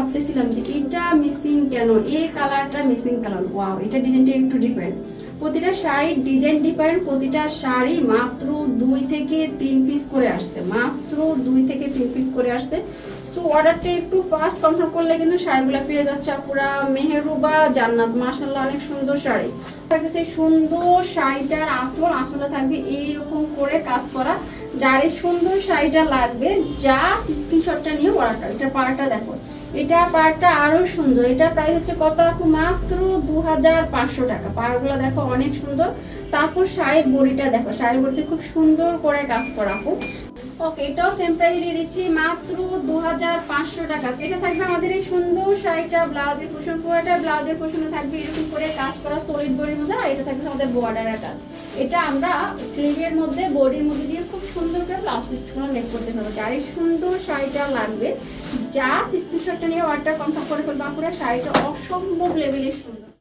ভাবতেছিলাম যে এটা মিসিং কেন, এই কালারটা মিসিং কালার। ওয়াও, এটা ডিজাইনটা একটু ডিফারেন্ট। প্রতিটা শাড়ির ডিজাইন ডিফারেন্ট, প্রতিটা শাড়ি মাত্র 2 থেকে 3 পিস করে আসছে, মাত্র 2 থেকে 3 পিস করে আসছে। সো অর্ডারটা একটু ফাস্ট কনফার্ম করলে কিন্তু শাড়িগুলো পেয়ে যাচ্ছে পুরা মেহেরুবা জান্নাত। মাশাআল্লাহ, অনেক সুন্দর শাড়ি থাকতেছে। সুন্দর শাড়িটার আঁচলে থাকবে এইরকম করে কাজ করা। যার এই সুন্দর শাড়িটা লাগবে জাস্ট স্ক্রিনশটটা নিয়ে অর্ডারটা। এটা পাড়টা দেখো, এটা পাড়টা আরো সুন্দর। এটা প্রাইস হচ্ছে কত আপু? মাত্র 2500 টাকা। পাড়গুলো দেখো অনেক সুন্দর। তারপর শাড়ির বডিটা দেখো, শাড়ির বডিতে খুব সুন্দর করে কাজ করা আপু। ওকে, এটাও সেম প্রাইস দিয়ে দিচ্ছি মাত্র 2500 টাকা। এটা থাকবে আমাদের এই সুন্দর শাড়িটা, ব্লাউজের পোর্শন, পুরোটা ব্লাউজের পোর্শনে থাকবে এরকম করে কাজ করা সলিড বডির মধ্যে। আর এটা থাকবে আমাদের বর্ডারের কাজ। এটা আমরা স্লিভের মধ্যে বডির মধ্যে দিয়ে খুব সুন্দর করে ব্লাউজ পিসগুলো মেক করতে পারবো। যার এই সুন্দর শাড়িটা লাগবে জাস্ট স্ক্রিনশটটা নিয়ে অর্ডারটা কনফার্ম করে ফেলবো। পুরো শাড়িটা অসম্ভব লেভেলের সুন্দর।